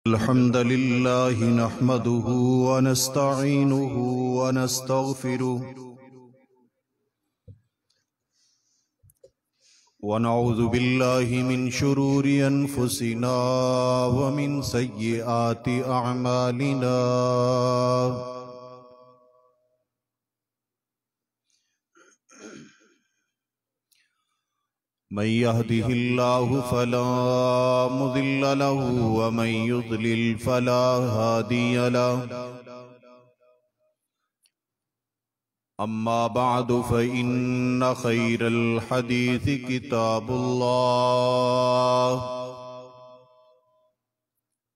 अल्हम्दुलिल्लाहि नहमदुहु व नस्तईनुहु व नस्तगफिरुहु व नऊज़ु बिल्लाहि मिन शुरूरि अनफुसिना व मिन सय्यिआति अअमालिना। मन यहदिहिल्लाहु फला मुदिल्ल लहु व मन युद्लिल फला हादिय लहु। अम्मा बअदु फ़इन्न खैरल हदीस किताबुल्लाह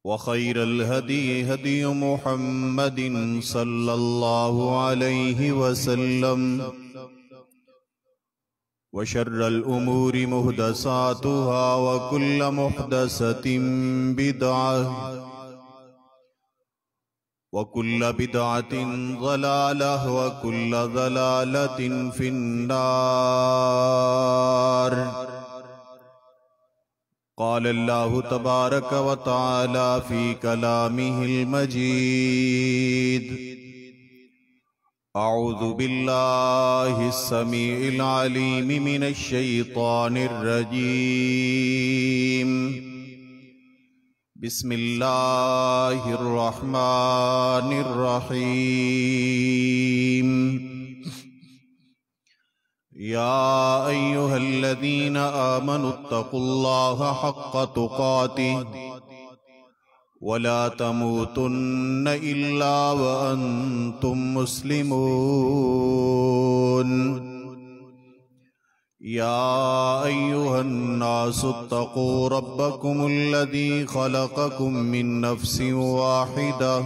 व खैरल हदी हदी मुहम्मदिन सल्लल्लाहु अलैहि वसल्लम व शर्रल उमूरि मुहदसातुहा व कुल्ल मुहदसतिन बिदअह व कुल्ल बिदअतिन ज़लालह व कुल्ल ज़लालतिन फिन्नार। क़ाल अल्लाहु तबारक व तआला फ़ी कलामिहिल मजीद। अऊज़ु बिल्लाहिस समीइल अलीम मिनश शैतानिर रजीम। बिस्मिल्लाहिर रहमानिर रहीम। या अय्युहल्लज़ीना आमनुत्तक़ुल्लाहा हक़्क़ तुक़ातिह वला तमूतुन्न इल्ला व अंतुम मुस्लिमून। या अय्युहन्नासुत्तक़ू रब्बकुमुल्लज़ी खलक़कुम मिन नफ्सिन वाहिदह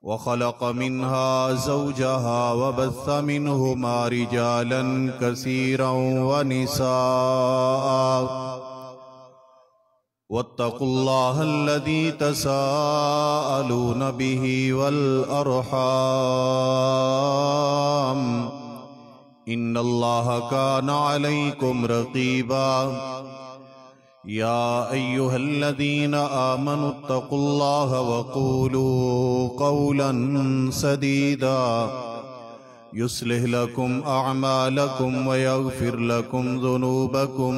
व खलक़ मिन्हा ज़ौजहा व बस्स मिन्हुमा रिजालन कसीरन व निसाअ वत्तक़ुल्लाहल्लज़ी तसाअलून बिही वल अर्हाम इन्नल्लाहा कान अलैकुम रक़ीबा। या अय्युहल्लज़ीना आमनुत्तक़ुल्लाहा वक़ूलू क़ौलन सदीदा युस्लिह लकुम अअमालकुम व यग़फिर लकुम ज़ुनूबकुम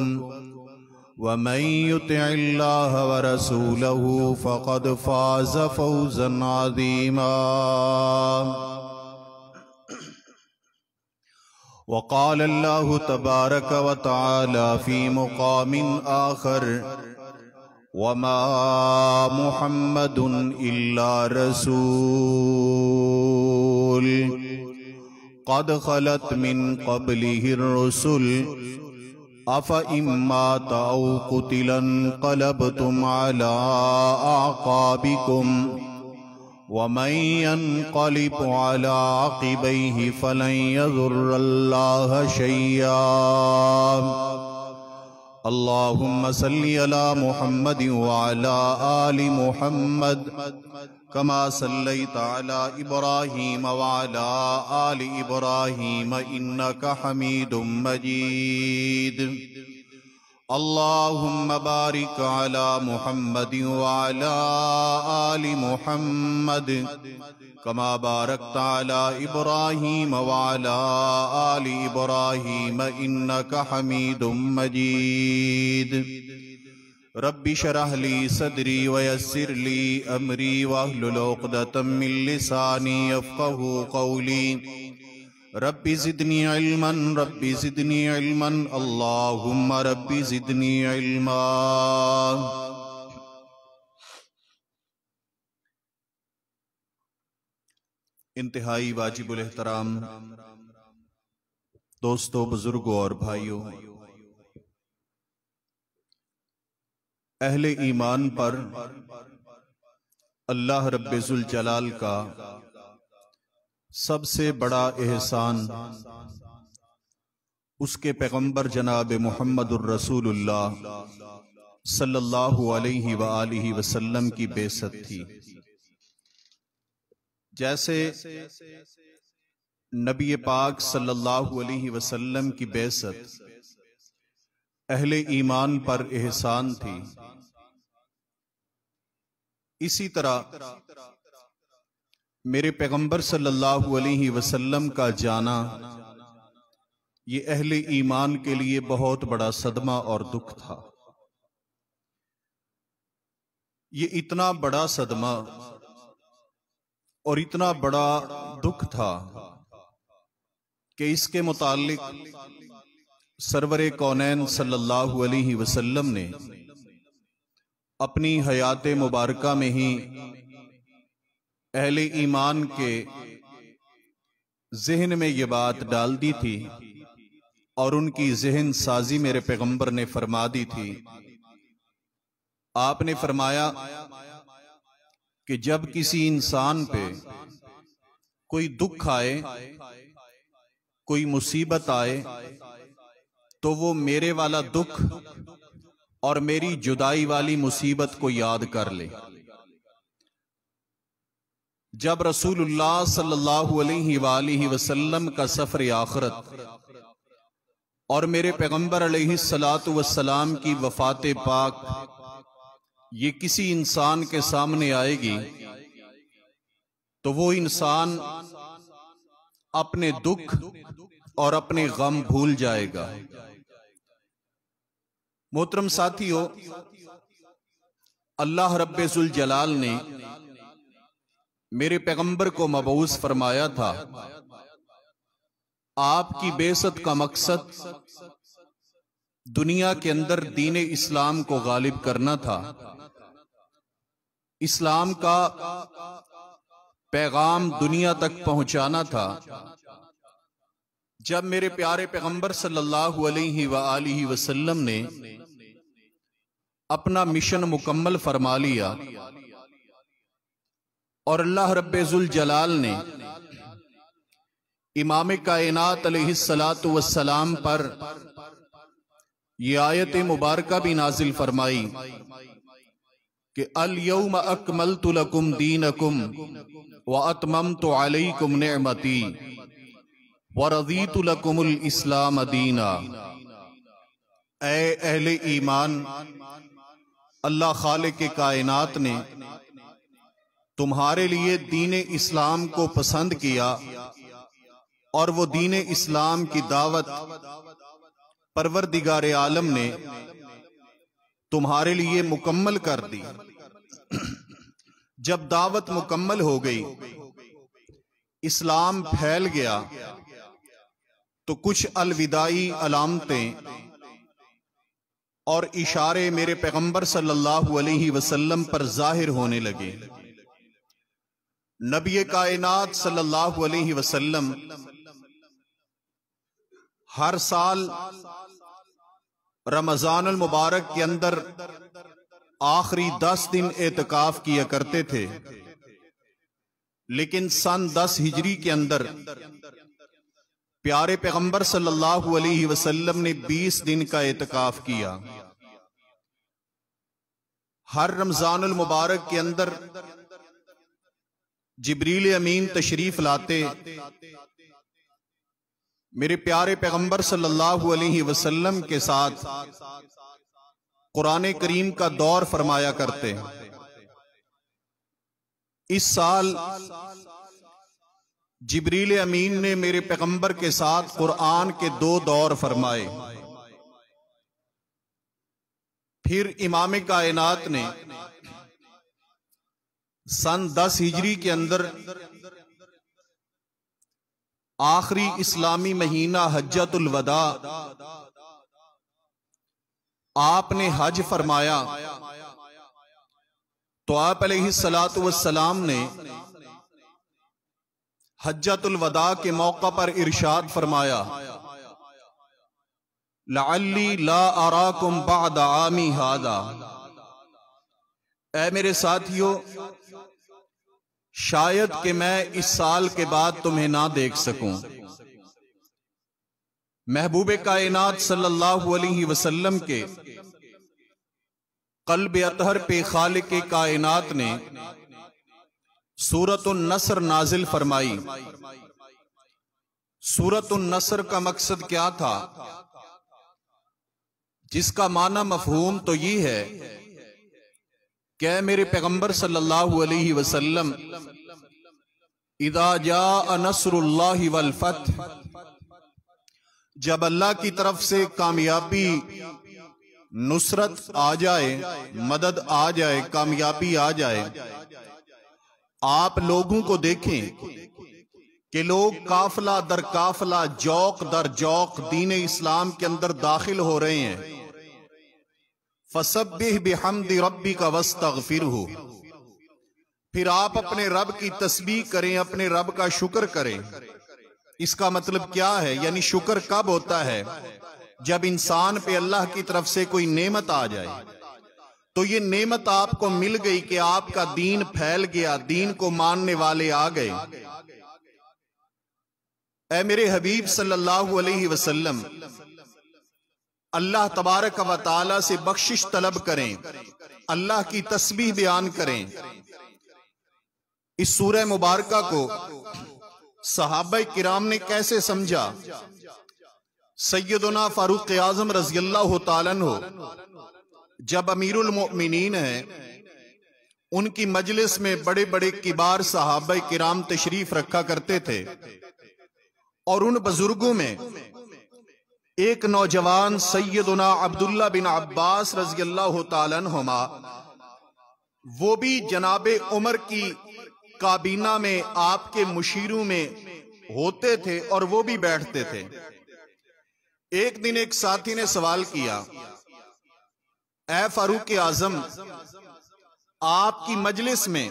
वमन युतिइल्लाह व रसूलहु फ़क़द फ़ाज़ फ़ौज़न अज़ीमा। वक़ाल अल्लाहु तबारक व तआला फ़ी मुक़ामिन आख़र वमा मुहम्मदुन इल्ला रसूल क़द ख़लत मिन क़ब्लिहिर रुसुल अफ़इम्मात औ क़ुतिला इंक़लबतुम अला अअक़ाबिकुम वमन यन्क़लिब अला अक़िबैहि फ़लन यज़ुर्रल्लाह शय्या। अल्लाहुम्मा सल्लि अला मुहम्मद व अला आलि मुहम्मद कमा सल्लैता अला इब्राहीम व अला आलि इब्राहीम इन्नका हमीदुम मजीद। अल्लाहुम्मा बारिक अला मुहम्मद व अला आलि मुहम्मद कमा बारकता अला इब्राहीम व अला आलि इब्राहीम इन्नका हमीदुम मजीद। रब्बि शरह ली सदरी व यस्सिर ली अमरी वहलुल उक़दतम मिन लिसानी यफ़क़हू क़ौली। रब्बि ज़िदनी इल्मन रब्बि ज़िदनी इल्मन अल्लाहुम्मा रब्बि ज़िदनी इल्मा। इंतहाई वाजिबुल एहतराम दोस्तों, बुजुर्गों और भाइयों, अहले ईमान पर अल्लाह रब्बुल जलाल का सबसे बड़ा एहसान उसके पैगंबर जनाब मुहम्मदुर रसूलुल्लाह सल्लल्लाहु अलैहि व आलिहि वसल्लम की बेइज्जत थी। जैसे नबी पाक सल्लल्लाहु अलैहि वसल्लम की बेइज्जत अहले ईमान पर एहसान थी, इसी तरह मेरे पैगंबर सल्लल्लाहु अलैहि वसल्लम का जाना ये अहले ईमान के लिए बहुत बड़ा सदमा और दुख था। ये इतना बड़ा सदमा और इतना बड़ा दुख था कि इसके मुताल्लिक सरवरे कौनैन सल्लल्लाहु अलैहि वसल्लम ने अपनी हयात मुबारका में ही अहले ईमान के जहन में ये बात डाल दी थी और उनकी जहन साजी मेरे पैगंबर ने फरमा दी थी। आपने फरमाया कि जब किसी इंसान पे कोई दुख आए, कोई मुसीबत आए, तो वो मेरे वाला दुख और मेरी जुदाई वाली मुसीबत को याद कर ले। जब रसूलुल्लाह सल्लल्लाहु अलैहि वसल्लम का सफर आखिरत और मेरे पैगंबर अलैहिस्सलातु वस्सलाम की वफात पाक ये किसी इंसान के सामने आएगी, तो वो इंसान अपने दुख और अपने गम भूल जाएगा। मोहतरम साथियों, अल्लाह रब्बे जुल जलाल ने मेरे पैगंबर को मबऊस फरमाया था। आपकी बेइज्जत का मकसद दुनिया के अंदर दीन इस्लाम को गालिब करना था, इस्लाम का पैगाम दुनिया तक पहुंचाना था। जब मेरे प्यारे पैगंबर सल्लल्लाहु अलैहि वसल्लम ने अपना मिशन मुकम्मल फरमा लिया और अल्लाह रब्बे जुल जलाल ने इमाम कायनात अलैहिस्सलातु वस्सलाम पर यह आयत मुबारका भी नाजिल फरमाई कि अल यौम अकमलतु लकुम दीनकुम व अतममतु अलैकुम निअमती व रज़ीतु लकुमुल इस्लाम दीना। ऐ अहले ईमान, अल्लाह खालिक के कायनात ने तुम्हारे लिए दीन इस्लाम को पसंद किया और वो दीन इस्लाम की दावत परवरदिगार आलम ने तुम्हारे लिए मुकम्मल कर दी। जब दावत मुकम्मल हो गई, इस्लाम फैल गया, तो कुछ अलविदाई अलामतें और इशारे मेरे पैगंबर सल्लल्लाहु अलैहि वसल्लम पर जाहिर होने लगे। नबी कायनात सल्लल्लाहु अलैहि वसल्लम हर साल रमजानुल मुबारक के अंदर आखिरी 10 दिन एतकाफ किया करते थे, लेकिन सन 10 हिजरी के अंदर प्यारे पैगंबर सल्लल्लाहु अलैहि वसल्लम ने 20 दिन का एतकाफ किया। हर रमजानुल मुबारक के अंदर जिब्रील अमीन तशरीफ लाते, मेरे प्यारे पैगंबर सल्लल्लाहु अलैहि वसल्लम के साथ कुरान करीम का दौर फरमाया करते। इस साल जिब्रील अमीन ने मेरे पैगंबर के साथ कुरान के 2 दौर फरमाए। फिर इमाम कायनात ने सन 10 हिजरी के अंदर आखिरी इस्लामी महीना हज्जतुल वदा आपने हज फरमाया, तो आप अलैहिस्सलातु वस्सलाम ने हज्जतुल वदा के मौका पर इरशाद फरमाया, लअल्ली ला अराकुम बअद आमी हादा। ऐ मेरे साथियों, शायद कि मैं इस साल के बाद तुम्हें ना देख सकूं। महबूब कायनात सल्लल्लाहु अलैहि वसल्लम के क़ल्ब अतहर पे खालिक कायनात ने सूरतुन नस्र नाजिल फरमाई। सूरतुन नस्र का मकसद क्या था, जिसका माना मफहूम तो ये है क्या मेरे पैगंबर सल्लल्लाहु अलैहि वसल्लम इदा जा नस्रुल्लाहि वल फतह, जब अल्लाह की तरफ से कामयाबी, नुसरत आ जाए, मदद आ जाए, कामयाबी आ जाए, आप लोगों को देखें कि लोग काफला दर काफला, जौक दर जौक दीन इस्लाम के अंदर दाखिल हो रहे हैं। फसब्बिह बिहम्दि रब्बिका वस्तगफिरहु, फिर आप अपने रब की तस्बीह करें, अपने रब का शुक्र करें। इसका मतलब क्या है? यानी शुक्र कब होता है? जब इंसान पे अल्लाह की तरफ से कोई नेमत आ जाए। तो ये नेमत आपको मिल गई कि आपका दीन फैल गया, दीन को मानने वाले आ गए। ऐ मेरे हबीब सल्लल्लाहु अलैहि वसल्लम, अल्लाह तबारक व तआला से बख्शिश तलब करें, अल्लाह की तस्बीह बयान करें। इस सूरह मुबारका को सहाबा किराम ने कैसे समझा? सैयदना फारूक आजम रज़ियल्लाहु ताला अन्हु जब अमीरुल मोमिनीन है, उनकी मजलिस में बड़े बड़े किबार सहाबा किराम तशरीफ रखा करते थे और उन बुजुर्गों में एक नौजवान सैयदना अब्दुल्ला बिन अब्बास रज़ियल्लाहु ताला अन्हुमा, वो भी जनाबे उमर की काबीना में आपके मुशीरों में होते थे और वो भी बैठते थे। एक दिन एक साथी ने सवाल किया, ऐ फारूक आजम, आपकी मजलिस में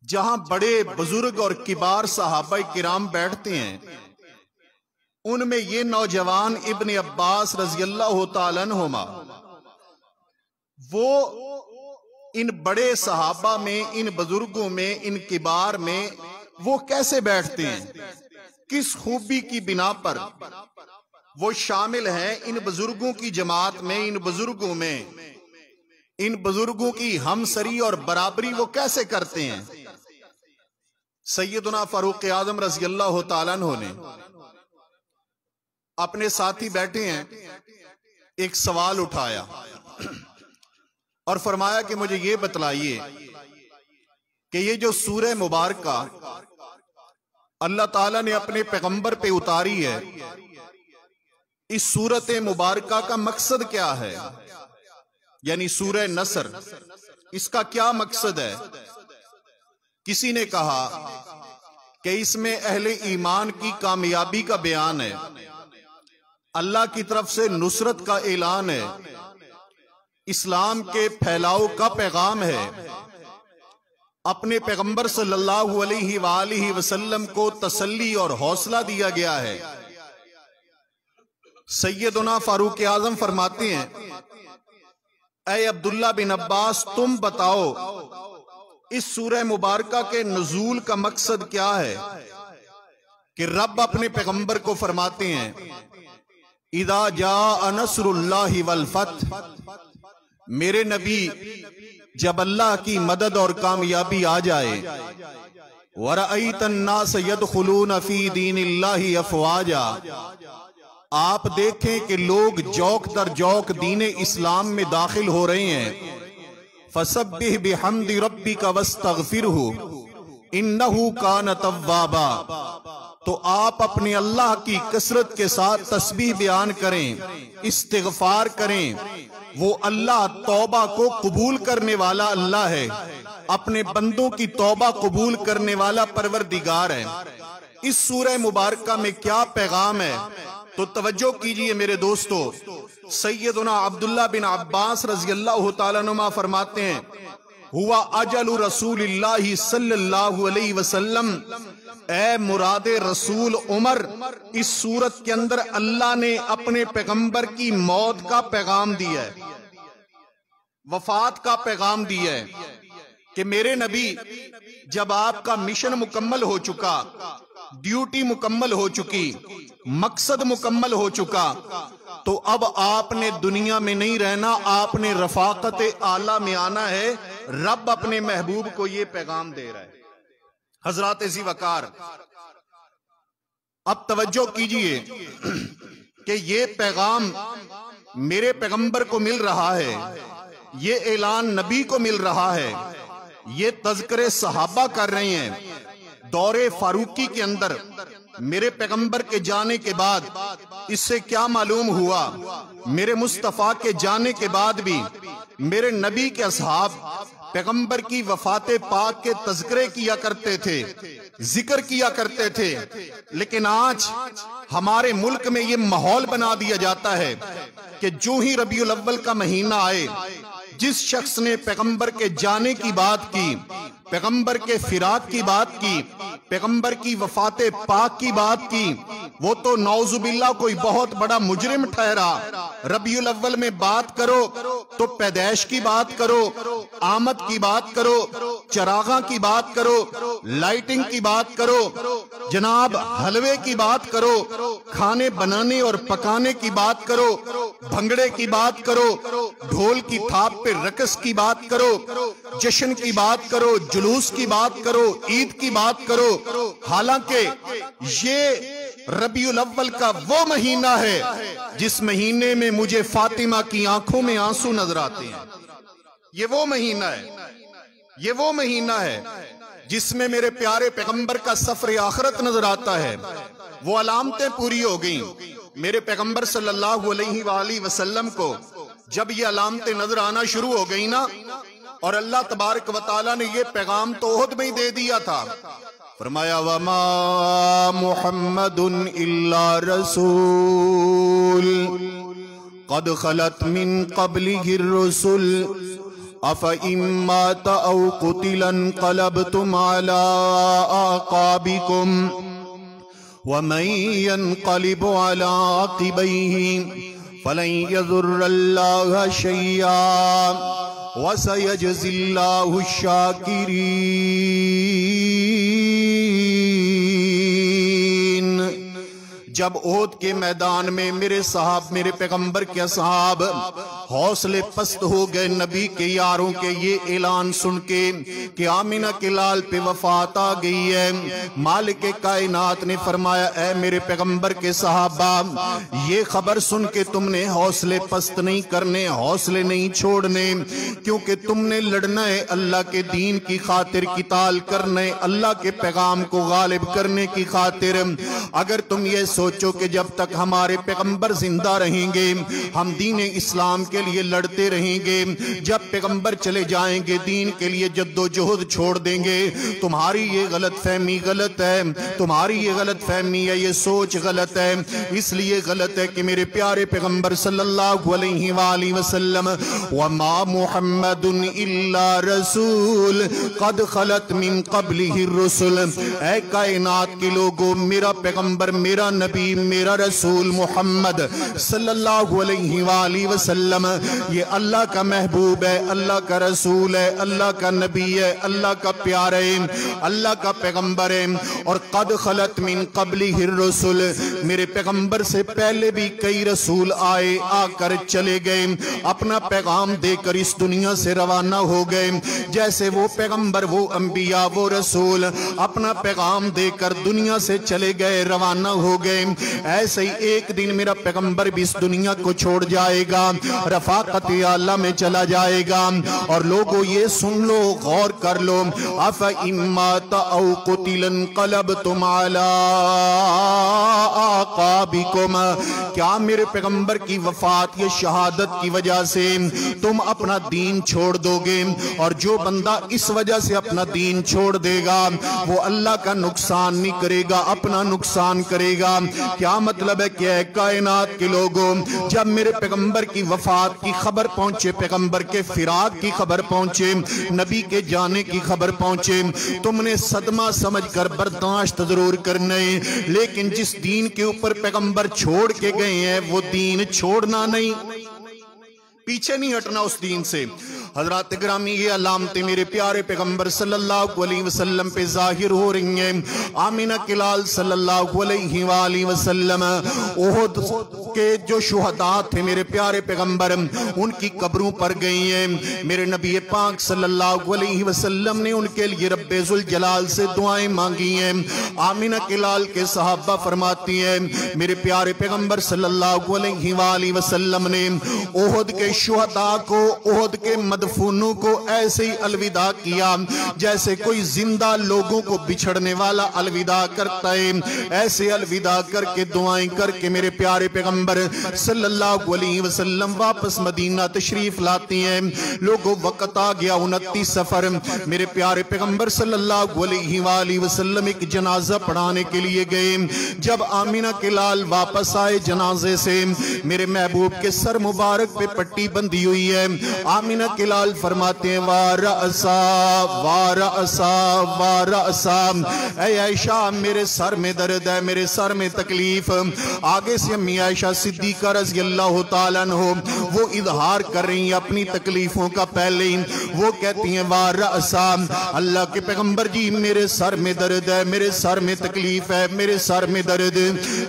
जहां बड़े बुजुर्ग और किबार सहाबा किराम बैठते हैं, उनमें ये नौजवान इब्न अब्बास रज़ियल्लाहु ताला अन्हुमा, वो इन बड़े सहाबा में, इन बुजुर्गों में, इन किबार में वो कैसे बैठते हैं? किस खूबी की बिना पर वो शामिल हैं इन बुजुर्गों की जमात में, इन बुजुर्गों में, इन बुजुर्गों की हमसरी और बराबरी वो कैसे करते हैं? सैयदना फारूक आजम रज़ियल्लाहु ताला अन्हु ने अपने साथी बैठे हैं, एक सवाल उठाया और फरमाया कि मुझे ये बतलाइए कि ये जो सूरह मुबारका अल्लाह ताला ने अपने पैगंबर पे उतारी है, इस सूरत मुबारका का मकसद क्या है? यानी सूरह नसर, इसका क्या मकसद है? किसी ने कहा कि इसमें अहले ईमान की कामयाबी का बयान है, अल्लाह की तरफ से नुसरत का ऐलान है, इस्लाम के फैलाव का पैगाम है, अपने पैगंबर सल्लल्लाहु अलैहि वसल्लम को तसल्ली और हौसला दिया गया है। सैयदना फारूक आजम फरमाते हैं, ऐ अब्दुल्ला बिन अब्बास, तुम बताओ इस सूरह मुबारका के नुज़ूल का मकसद क्या है? कि रब अपने पैगंबर को फरमाते हैं, इदा जा नस्रुल्लाहि वल फतह, मेरे नबी जब अल्लाह की मदद और कामयाबी आ जाए, वरअयतन नास यदखुलून फी दीनिल्लाहि अफवाजा, आप देखें कि लोग जौक दर जौक दीन इस्लाम में दाखिल हो रहे हैं। फसब्बिह बिहम्दि रब्बिका वस्तगफिरहु इन्नहु कान तव्वाबा, तो आप अपने अल्लाह की कसरत के साथ तस्बीह बयान करें, इस्तिगफार करें। वो अल्लाह तौबा को कबूल करने वाला अल्लाह है, अपने बंदों की तौबा कबूल करने वाला परवरदिगार है। इस सूरह मुबारका में क्या पैगाम है? तो तवज्जो कीजिए मेरे दोस्तों, सैयदना अब्दुल्ला बिन अब्बास रज़ियल्लाहु ताला अन्हुमा फरमाते हैं, हुआ अजलु रसूलिल्लाहि सल्लल्लाहु अलैहि वसल्लम, ए मुरादे रसूल उमर, इस सूरत के अंदर अल्लाह ने अपने पैगंबर की मौत का पैगाम दिया है, वफात का पैगाम दिया है कि मेरे नबी जब आपका मिशन मुकम्मल हो चुका, ड्यूटी मुकम्मल हो चुकी, मकसद मुकम्मल हो चुका, तो अब आपने दुनिया में नहीं रहना, आपने रफाकत आला में आना है। रब अपने महबूब को यह पैगाम दे रहा है। हजरात ज़ी वकार, अब तवज्जो कीजिए कि ये पैगाम मेरे पैगंबर को मिल रहा है, ये ऐलान नबी को मिल रहा है, ये तज़किरे सहाबा कर रहे हैं। दौरे फारूकी के अंदर मेरे पैगंबर के जाने के बाद इससे क्या मालूम हुआ, मेरे मुस्तफ़ा के जाने के बाद भी मेरे नबी के असहाब पैगंबर की वफाते पाक के तज़किरे किया करते थे, जिक्र किया करते थे। लेकिन आज हमारे मुल्क में ये माहौल बना दिया जाता है कि जो ही रबीउल अव्वल का महीना आए, जिस शख्स ने पैगंबर के जाने की बात की, पैगंबर के फिराक की बात की, पैगंबर की वफाते पाक की बात की, वो तो नौजुबिल्ला कोई बहुत बड़ा मुजरिम ठहरा। रबीउल अव्वल में बात करो तो पैदाइश की बात करो, आमद की बात करो, चरागा की बात करो, लाइटिंग की बात करो, जनाब हलवे की बात करो, खाने बनाने और पकाने की बात करो, भंगड़े की बात करो, ढोल की थाप पे रक़स की बात करो, जश्न की बात करो, जुलूस की बात करो, ईद की बात करो। हालांकि ये रबीउल अव्वल का वो महीना है जिस महीने में मुझे फातिमा की आंखों में आंसू नजर आते हैं। ये वो महीना है, ये वो महीना है जिसमें मेरे प्यारे पैगंबर का सफर आखिरत नजर आता है। वो अलामतें पूरी हो गई। मेरे पैगंबर सल्लल्लाहु अलैहि वसल्लम को जब ये अलामतें नजर आना शुरू हो गई ना, और अल्लाह तबारक व तआला ने ये पैगाम तो ओहद में ही दे दिया था, फरमाया वमा मुहम्मदुन इल्ला रसूल क़द खलत मिन क़ब्लिहि रुसुल अफ़ इम्मा तअ क़ुतिला इंक़लबतुम अला आक़ाबिकुम वमन यन्क़लिब अला आक़िबैहि फलन यज़ुर्रल्लाह शैआ वसयजज़िल्लाहु शाकिरीन। जब ओहद के मैदान में मेरे साहब, मेरे पैगंबर के साहब हौसले पस्त हो गए नबी के यारों के ये ऐलान सुन के कि आमिना के लाल पे वफात आ गई है, मालिक कायनात ने फरमाया ऐ मेरे पैगंबर के साहबा, ये खबर सुन के तुमने हौसले पस्त नहीं करने, हौसले नहीं छोड़ने, क्योंकि तुमने लड़ना है अल्लाह के दीन की खातिर, किताल करना है अल्लाह के पैगाम को गालिब करने की खातिर। अगर तुम ये सोचो कि जब तक हमारे पैगंबर जिंदा रहेंगे हम दीन इस्लाम के लिए लड़ते रहेंगे, जब पैगंबर चले जाएंगे दीन के लिए जद्दोजहद छोड़ देंगे, तुम्हारी ये गलत फहमी गलत है, तुम्हारी ये गलत फहमी है, ये सोच गलत है। इसलिए गलत है कि मेरे प्यारे पैगंबर सल्लल्लाहु अलैहि वसल्लम वमा मुहम्मदुन इल्ला रसूल क़द खलत मिन क़ब्लिहि रुसुल, ऐ कायनात के लोगों, मेरा पैगंबर, मेरा नबी, मेरा रसूल मोहम्मद सल्लल्लाहु अलैहि वसल्लम ये अल्लाह का महबूब है, अल्लाह का रसूल है, अल्लाह का नबी है, अल्लाह का प्यार है, अल्लाह का पैगंबर है। और क़द खलत मिन क़ब्लिहि रुसुल, मेरे पैगंबर से पहले भी कई रसूल आए, आकर चले गए, अपना पैगाम देकर इस दुनिया से रवाना हो गए। जैसे वो पैगंबर, वो अंबिया, वो रसूल अपना पैगाम देकर दुनिया से चले गए, रवाना हो गए, ऐसे ही एक दिन मेरा पैगंबर भी इस दुनिया को छोड़ जाएगा, रफाकत आला में चला जाएगा। और लोगों ये सुन लो, गौर कर लो, अफ़ इम्मा तअ क़ुतिला इंक़लबतुम अला आक़ाबिकुम, क्या मेरे पैगंबर की वफात, ये शहादत की वजह से तुम अपना दीन छोड़ दोगे? और जो बंदा इस वजह से अपना दीन छोड़ देगा वो अल्लाह का नुकसान नहीं करेगा, अपना नुकसान करेगा। क्या मतलब है? क्या है कायनात के लोगों, जब मेरे पैगंबर की वफात की खबर पहुंचे, पैगंबर के फिराक की खबर पहुंचे, नबी के जाने की खबर पहुंचे, तुमने सदमा समझकर बर्दाश्त जरूर करना है, लेकिन जिस दीन के ऊपर पैगंबर छोड़ के गए हैं वो दीन छोड़ना नहीं, पीछे नहीं हटना उस दीन से। हजरत ग्रामी ये अलामतें मेरे प्यारे पैगंबर सल्लल्लाहु अलैहि वसल्लम पे जाहिर हो रही हैं। आमिना के लाल सल्लल्लाहु अलैहि वसल्लम ओहद के जो शुहदा थे मेरे प्यारे पैगंबर उनकी कब्रों पर गई हैं। मेरे नबी पाक सल्लल्लाहु अलैहि वसल्लम ने उनके लिए रब्बे जुल जलाल से दुआएं मांगी हैं। आमिना के लाल के सहाबा फरमाती हैं मेरे प्यारे पैगंबर सल्लल्लाहु अलैहि वसल्लम ने ओहद के शुहदा को, ओहद के मदफूनों को ऐसे ही अलविदा किया जैसे कोई जिंदा लोगों को बिछड़ने वाला अलविदा करता है। ऐसे अलविदा करके दुआएं करके मेरे प्यारे पैगंबर सल्लल्लाहु अलैहि वसल्लम वापस मदीना तशरीफ लाती हैं। लोगों वक्त आ गया 29 सफर, मेरे प्यारे पैगंबर सल्लल्लाहु अलैहि वसल्लम एक जनाजा पढ़ाने के लिए गए। जब आमिना के लाल वापस आए जनाजे से, मेरे महबूब के सर मुबारक पे पट्टी बंधी हुई है। आमिना के लाल फरमाते हैं वारअसा वारअसा वारअसा, ऐ आयशा मेरे सर में दर्द है, मेरे सर में तकलीफ। आगे से अम्मी आयशा सिद्दीका रज़ी अल्लाह तआला अन्हा वो इजहार कर रही हैं अपनी तकलीफों का। पहले ही वो कहती हैं वारअसा, अल्लाह के पैगंबर जी मेरे सर में दर्द है, मेरे सर में तकलीफ है, मेरे सर में दर्द।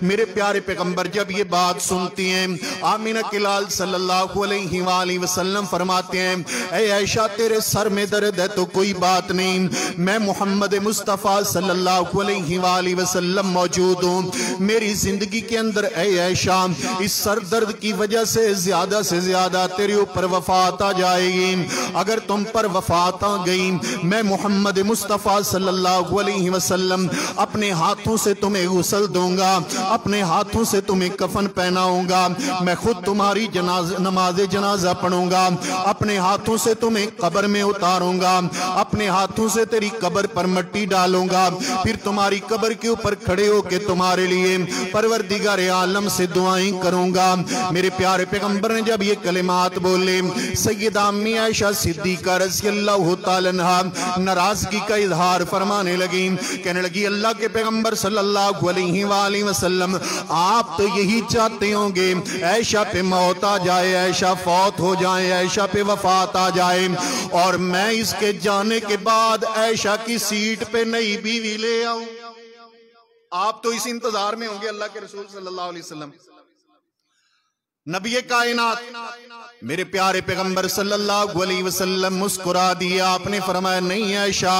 मेरे प्यारे पैगंबर जब ये बात सुनती हैं, आमिना के लाल सल्लल्लाहु अलैहि वसल्लम फरमाते हैं ऐ आयशा तेरे सर में दर्द है तो कोई बात नहीं, मैं मोहम्मद मुस्तफ़ा सल्लल्लाहु अलैहि वसल्लम मौजूद हूँ। मेरी जिंदगी के अंदर ऐ आयशा इस सर दर्द की वजह से ज्यादा तेरे ऊपर वफात आ जाएगी। अगर तुम पर वफात आ गई, मैं मोहम्मद मुस्तफ़ा सल्लल्लाहु अलैहि वसल्लम अपने हाथों से तुम्हें गुस्ल दूंगा, अपने हाथों से तुम्हें कफन पहनाऊंगा, मैं खुद तुम्हारी नमाज जनाजा पढ़ूंगा, अपने हाथों से तुम्हें कब्र में उतारूंगा, अपने हाथों से तेरी कब्र पर मिट्टी डालूंगा, फिर तुम्हारी कब्र के ऊपर खड़े होकर तुम्हारे लिए परवरदिगार आलम से दुआएं करूंगा। मेरे प्यारे पैगंबर ने जब ये कलिमात बोले, सैयदा अम्मी आयशा सिद्दीका रज़ी अल्लाह तआला अन्हा नाराजगी का इजहार फरमाने लगी। कहने लगी अल्लाह के पैगंबर सल्लल्लाहु अलैहि वसल्लम आप तो यही चाहते होंगे आयशा पे मौत आ जाए, आयशा फौत हो जाए, आयशा पे वफात आ जाए और मैं इसके जाने के बाद आयशा की सीट पे नई बीवी ले आऊं। आप तो इस इंतजार में होंगे अल्लाह के रसूल सल्लल्लाहु अलैहि वसल्लम। नबी कायनात मेरे प्यारे पैगंबर सल्लल्लाहु अलैहि वसल्लम मुस्कुरा दिया। आपने फरमाया नहीं आयशा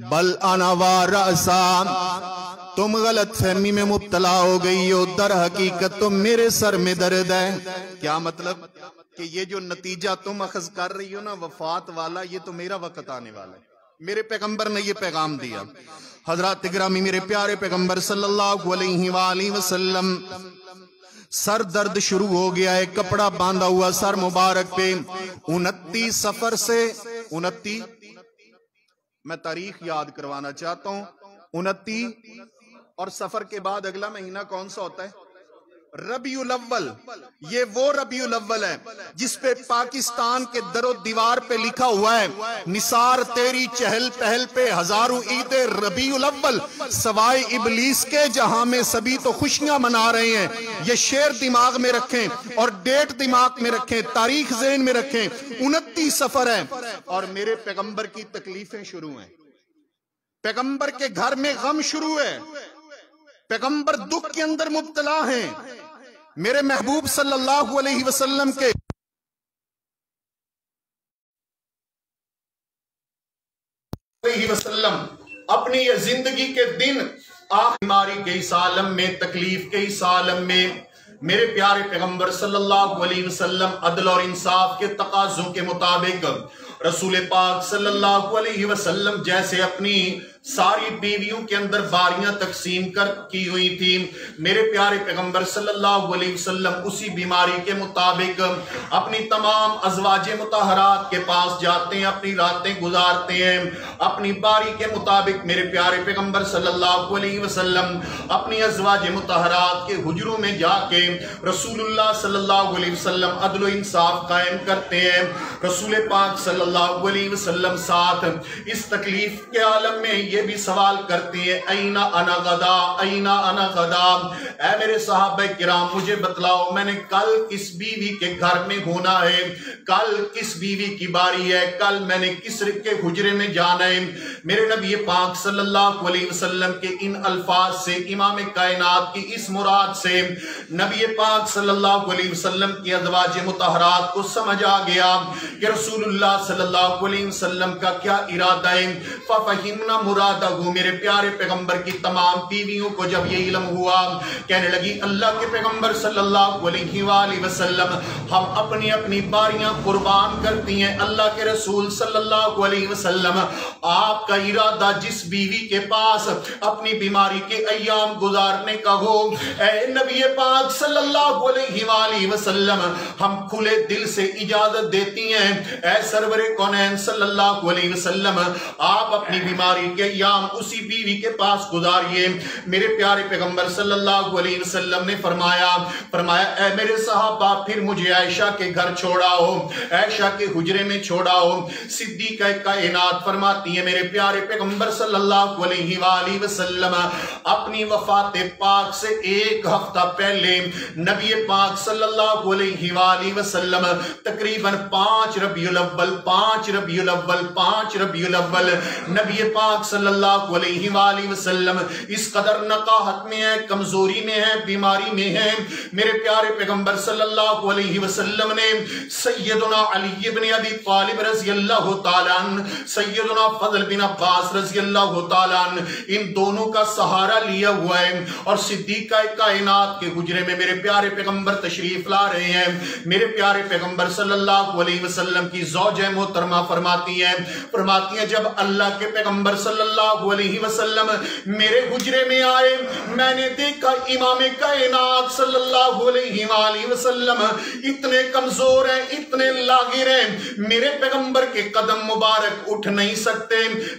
बल अना वारअसा, तुम गलत फहमी में मुब्तला हो गई हो, दर हकीकत तो मेरे सर में दर्द है। क्या मतलब कि ये जो नतीजा तुम अखज कर रही हो ना वफात वाला, ये तो मेरा वक्त आने वाला है। मेरे पैगंबर ने ये पैगाम दिया। हजरत ग्रामी मेरे प्यारे पैगंबर सल्लल्लाहु अलैहि वसल्लम सर दर्द शुरू हो गया है, कपड़ा बांधा हुआ सर मुबारक पे। 29 सफर से 29, मैं तारीख याद करवाना चाहता हूं, 29 और सफर के बाद अगला महीना कौन सा होता है? रबीउल अव्वल। ये वो रबीउल अव्वल है जिसपे पाकिस्तान के दरो दीवार पे लिखा हुआ है निसार तेरी चहल पहल पे हजारों ईद रबीउल अव्वल, सवाए इबलीस के जहां में सभी तो खुशियां मना रहे हैं। ये शेर दिमाग में रखें और डेट दिमाग में रखें, तारीख ज़हन में रखें। 29 सफर है और मेरे पैगंबर की तकलीफें शुरू हैं, पैगंबर के घर में गम शुरू है, पैगंबर दुख के अंदर मुब्तला हैं। मेरे महबूब सल्लल्लाहु अलैहि वसल्लम के अपनी ये जिंदगी के दिन बीमारी के इस आलम में, तकलीफ के इस आलम में मेरे प्यारे पैगंबर सल्लल्लाहु अलैहि वसल्लम अदल और इंसाफ के तकाज़ों के मुताबिक रसूल पाक सल्लल्लाहु अलैहि वसल्लम जैसे अपनी सारी बीवियों के अंदर बारियां तकसीम कर की हुई थी, मेरे प्यारे पैगंबर सल्लल्लाहु अलैहि वसल्लम उसी बीमारी के मुताबिक अपनी तमाम अज़वाजे मुतहरात के पास जाते हैं, अपनी रातें गुजारते हैं। अपनी बारी के मुताबिक मेरे प्यारे पैगंबर सल्लल्लाहु अलैहि वसल्लम अपनी अज़वाजे मुतहरात के हुजरों में जाके रसूलुल्लाह सल्लल्लाहु अलैहि वसल्लम अदल इंसाफ कायम करते हैं। रसूल पाक सल्लल्लाहु अलैहि वसल्लम साथ इस तकलीफ के आलम में ये भी सवाल करते हैं ऐना अना गदा, ऐना अना गदा, ऐ मेरे सहाबा किराम मुझे बतलाओ मैंने कल किस बीवी के घर में होना है, कल किस बीवी की बारी है, कल मैंने किस के हुजरे में जाना है। मेरे नबी पाक सल्लल्लाहु अलैहि वसल्लम के इन अल्फाज से, इमाम कायनात की इस मुराद से नबी पाक सल्लल्लाहु अलैहि वसल्लम की अज़वाज मुतहरात को समझ आ गया कि रसूलुल्लाह सल्लल्लाहु अलैहि वसल्लम का क्या इरादा है। फफहिमना मुरादहु, मेरे प्यारे पैगंबर की तमाम बीवियों को जब ये इल्म हुआ, कहने लगी अल्लाह के पैगंबर सल्लल्लाहु अलैहि वसल्लम हम अपनी अपनी बारियां कुर्बान करती हैं। अल्लाह के रसूल सल्लल्लाहु अलैहि वसल्लम आपका इरादा जिस बीवी के पास अपनी बीमारी के अय्याम गुजारने का हो, ऐ नबी पाक सल्लल्लाहु अलैहि वसल्लम हम खुले दिल से इजाजत देती हैं, ऐ सरवरे कौनैन सल्लल्लाहु अलैहि वसल्लम आप अपनी बीमारी के अय्याम उसी बीवी के पास गुजारिए। मेरे प्यारे पैगंबर सल्लल्लाहु अलैहि वसल्लम ने फरमाया ऐ मेरे सहाबा फिर मुझे आयशा के घर छोड़ाओ, आयशा के हुजरे में छोड़ाओ। सिद्दीक़ा कायनात फरमाती है मेरे प्यारे पैगंबर सल्लल्लाहु अलैहि वसल्लम अपनी वफात पाक से एक हफ्ता पहले नबी पाक सल्लल्लाहु अलैहि वसल्लम तकरीबन 5 रबीउल अव्वल नबी पाक सल्लल्लाहु अलैहि वसल्लम इस कदर नकाहत में है, कमजोरी में है, बीमारी में है। मेरे प्यारे पैगंबर सल्लल्लाहु अलैहि वसल्लम ने सैयदना अली इब्न अबी तालिब रज़ियल्लाहु ताला अन्हु, सैयदना फज़ल बिन अब्बास रज़ियल्लाहु ताला अन्हु, इन दोनों का सहारा लिया हुआ है और सिद्दीक़ा कायनात के हुजरे में मेरे प्यारे पैगंबर तशरीफ ला रहे हैं। मेरे प्यारे पैगंबर सल्लल्लाहु अलैहि वसल्लम की ज़ौजा मोहतरमा फरमाती है जब अल्लाह के पैगंबर सल्लल्लाहु अलैहि वसल्लम मेरे हुजरे में आए, मैंने देखा इमाम कायनात सल्लल्लाहु अलैहि वसल्लम इतने कमजोर हैं, इतने लागिर हैं, मेरे पैगंबर के कदम मुबारक उठ नहीं सकते,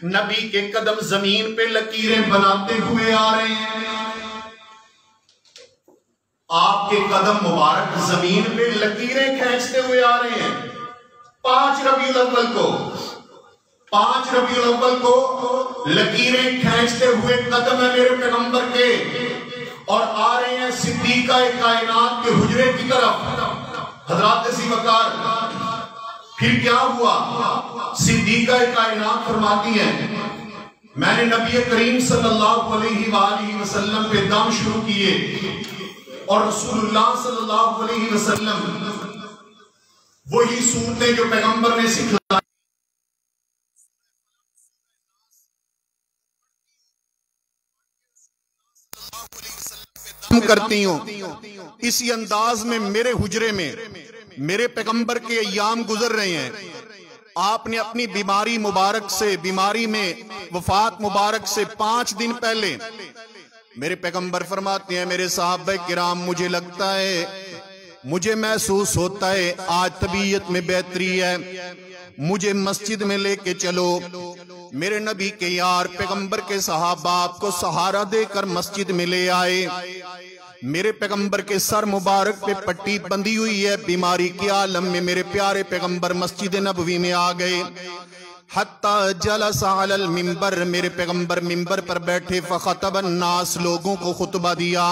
नबी के कदम जमीन पे लकीरें बनाते हुए आ रहे हैं। आपके कदम मुबारक जमीन पे लकीरें खींचते हुए आ रहे हैं। 5 रबीउल अव्वल को लकीरें खींचते हुए कदम है मेरे पैगंबर के और आ रहे हैं सिद्दीक़ा कायनात के हुजरे की तरफ। हज़रात ज़ीवकार फिर क्या हुआ? सिद्दीक़ा कायनात फरमाती है मैंने नबी करीम सल्लल्लाहु अलैहि वसल्लम पे दम शुरू किए और रसूलुल्लाह सल्लल्लाहु अलैहि वसल्लम वही सूरतें जो पैगंबर ने सिखलाई करती हूँ। इसी अंदाज में मेरे हुजरे में मेरे पैगंबर के अय्याम गुजर रहे हैं। आपने अपनी बीमारी मुबारक से, बीमारी में वफात मुबारक से 5 दिन पहले मेरे पैगंबर फरमाते हैं मेरे साहबे किराम मुझे लगता है, मुझे महसूस होता है आज तबीयत में बेहतरी है, मुझे मस्जिद में लेके चलो। मेरे नबी के यार पैगंबर के सहाबा आपको सहारा देकर मस्जिद में ले आए। मेरे पैगंबर के सर मुबारक पे पट्टी बंधी हुई है, बीमारी के आलम में मेरे प्यारे पैगंबर मस्जिद नबवी में आ गए। हत्ता जलसा अलल मिंबर, मेरे पैगंबर मिंबर पर बैठे। फखतबन नास, लोगों को खुतबा दिया।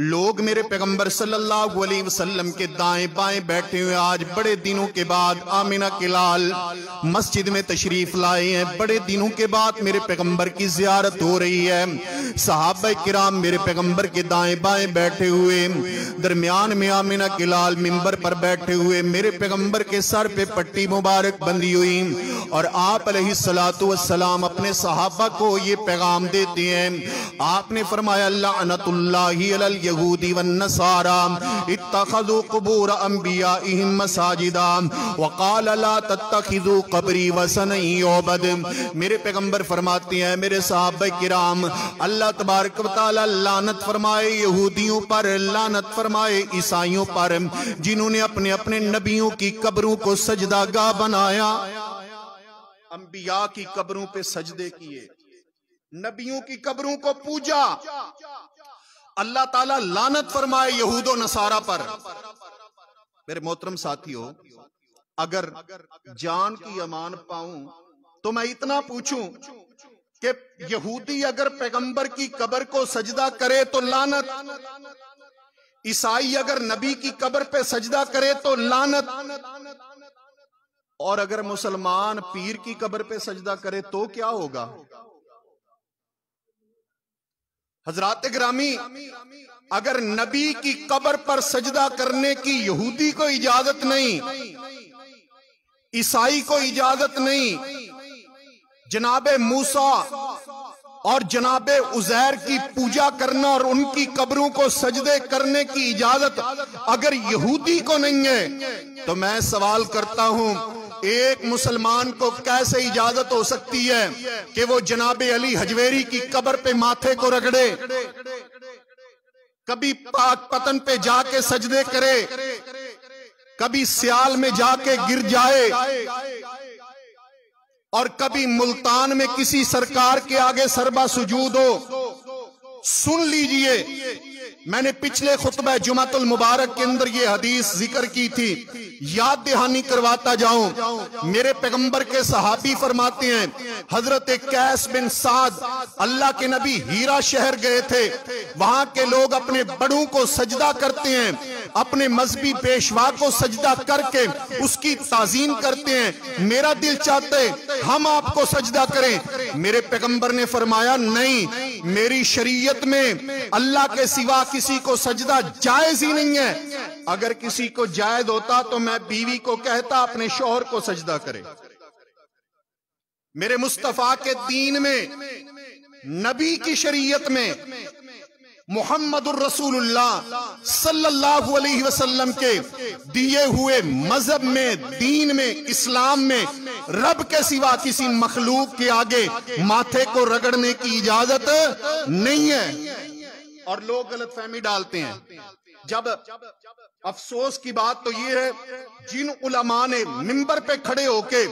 लोग मेरे पैगंबर सल्लल्लाहु अलैहि वसल्लम के दाएं बाएं बैठे हुए। आज बड़े दिनों के बाद आमिना के लाल मस्जिद में तशरीफ लाए हैं। बड़े दिनों के बाद मेरे पैगंबर की जियारत हो रही है। सहाबा किराम मेरे पैगंबर के दाएं बाएं बैठे हुए, दरमियान में आमिना के लाल मिंबर पर बैठे हुए। मेरे पैगंबर के सर पे पट्टी मुबारक बंधी हुई और आप अलैहिस्सलातु वस्सलाम अपने सहाबा को ये पैगाम देते हैं। आपने फरमाया लअनतुल्लाहि अलल यहूदी वन नसारा इत्तखज़ू कुबूर अंबियाइहिम मसाजिदा व क़ाल ला तत्तखिज़ू क़ब्री वसन युबद। मेरे पैगंबर फरमाते हैं मेरे सहाबा किराम अल्लाह तबारक व तआला लानत फरमाए यहूदियों पर, लानत फरमाए ईसाइयों पर, जिन्होंने अपने अपने नबियों की कब्रों को सजदागाह बनाया। अंबिया की कब्रों पे सजदे किए, नबियों की कब्रों को पूजा। अल्लाह ताला लानत फरमाए यहूदो नसारा पर। मेरे मोहतरम साथियों, अगर जान की अमान पाऊं तो मैं इतना पूछूं कि यहूदी अगर पैगंबर की कब्र को सजदा करे तो लानत, ईसाई अगर नबी की कब्र पे सजदा करे तो लानत, और अगर मुसलमान पीर की कब्र पे सजदा करे तो क्या होगा? हजरात गिरामी, अगर नबी की कब्र पर सजदा करने की यहूदी को इजाजत नहीं, ईसाई को इजाजत नहीं, जनाबे मूसा और जनाबे उजैर की पूजा करना और उनकी कब्रों को सजदे करने की इजाजत अगर यहूदी को नहीं है, तो मैं सवाल करता हूं एक मुसलमान को कैसे इजाजत हो सकती है कि वो जनाबे अली हजवेरी की कब्र पे माथे को रगड़े, कभी पाक पतन पे जाके सजदे करे, कभी सियाल में जाके गिर जाए, और कभी मुल्तान में किसी सरकार के आगे सरबा सुजूद हो। सुन लीजिए, मैंने पिछले खुतबा जुमातुल मुबारक के अंदर ये हदीस जिक्र की थी, याद दहानी करवाता जाऊं। मेरे पैगंबर के सहाबी फरमाते हैं, हजरत कैस बिन साद अल्लाह के नबी हीरा शहर गए थे, वहां के लोग अपने बड़ों को सजदा करते हैं, अपने मजहबी पेशवा को सजदा करके उसकी ताजीम करते हैं। मेरा दिल चाहता है हम आपको सजदा करें। मेरे पैगंबर ने फरमाया नहीं, मेरी शरीयत में अल्लाह के सिवा किसी को सजदा जायज ही नहीं है। अगर किसी को जायज होता तो मैं बीवी को कहता अपने शौहर को सजदा करे। मेरे मुस्तफा के दीन में, नबी की शरीयत में, मुहम्मदुर रसूलुल्लाह सल्लल्लाहु अलैहि वसल्लम के दिए हुए मजहब में, दीन में, इस्लाम में रब के सिवा किसी मखलूक के आगे माथे को रगड़ने की इजाजत नहीं है। और लोग गलतफहमी डालते हैं। जब अफसोस की बात तो ये है, जिन उलमा ने मिंबर पे खड़े होके,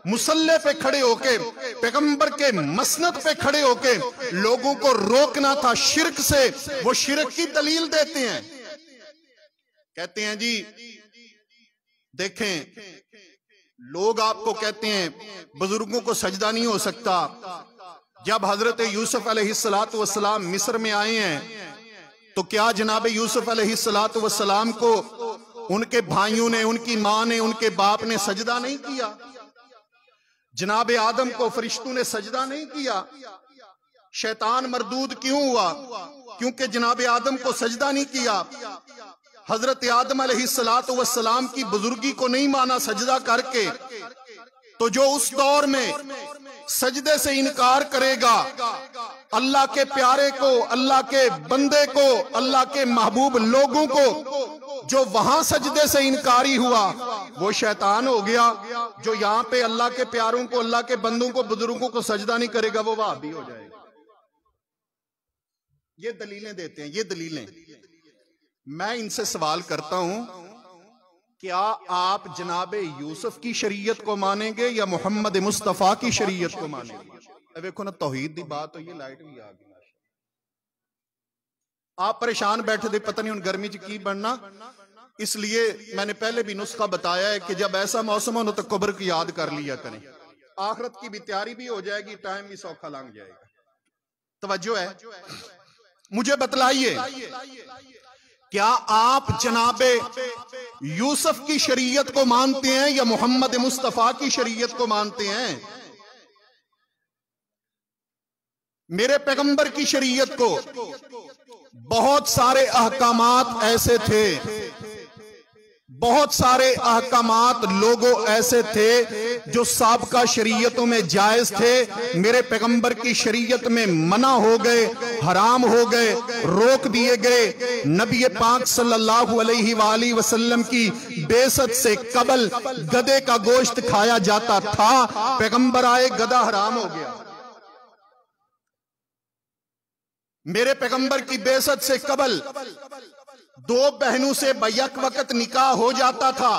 मुसल्ले पे खड़े होके, पैगंबर के मसनद पे खड़े होके लोगों को रोकना था शिर्क से, वो शिर्क की दलील देते हैं। कहते हैं जी देखें, लोग आपको कहते हैं बुजुर्गों को सजदा नहीं हो सकता। जब हजरत यूसुफ अलैहिस्सलातु वस्सलाम मिस्र में आए हैं तो क्या जनाब यूसुफ अलैहिस्सलातु वस्सलाम को उनके भाइयों ने, उनकी मां ने, उनके बाप ने सजदा नहीं किया? जनाब आदम को फरिश्तों ने सजदा नहीं किया? शैतान मरदूद क्यों हुआ? क्योंकि जनाब आदम को सजदा नहीं किया। हजरत आदम अलैहिस्सलातु वस्सलाम की बुजुर्गी को नहीं माना सजदा करके, तो जो उस दौर में सजदे से इनकार करेगा, अल्लाह के प्यारे को, अल्लाह के बंदे को, अल्लाह के महबूब लोगों को जो वहां सजदे से इनकारी हुआ, वो शैतान हो गया। जो यहाँ पे अल्लाह के प्यारों को, अल्लाह के बंदों को, बुजुर्गों को सजदा नहीं करेगा, वो वहाबी हो जाएगा। ये दलीलें देते हैं, ये दलीलें। मैं इनसे सवाल करता हूं, क्या आप जनाबे यूसुफ की शरीयत को मानेंगे या मोहम्मद मुस्तफा की शरीयत को मानेंगे? देखो ना, तौहीद दी बात तो ये लाइट भी आ गई। आप परेशान बैठे थे, पता नहीं उन गर्मी च की बनना, इसलिए मैंने पहले भी नुस्खा बताया है कि जब ऐसा मौसम हो तो कब्र की याद कर लिया करें, आखिरत की भी तैयारी भी हो जाएगी, टाइम भी सौखा लंघ जाएगा। तवज्जो है? मुझे बतलाइए, क्या आप जनाबे यूसुफ की शरीयत को मानते हैं या मोहम्मद मुस्तफा की शरीयत को मानते हैं? मेरे पैगंबर की शरीयत को बहुत सारे अहकामात ऐसे थे, बहुत सारे अहकामात लोगों ऐसे थे जो साबका शरीयतों में जायज थे, मेरे पैगंबर की शरीयत में मना हो गए, हराम हो गए, रोक दिए गए। नबी पाक सल्लल्लाहु अलैहि वसल्लम की बेसत से कबल गधे का गोश्त खाया जाता था, पैगंबर आए गधा हराम हो गया। मेरे पैगंबर की बेसत से कबल दो बहनों से बैक वक्त निकाह हो जाता था।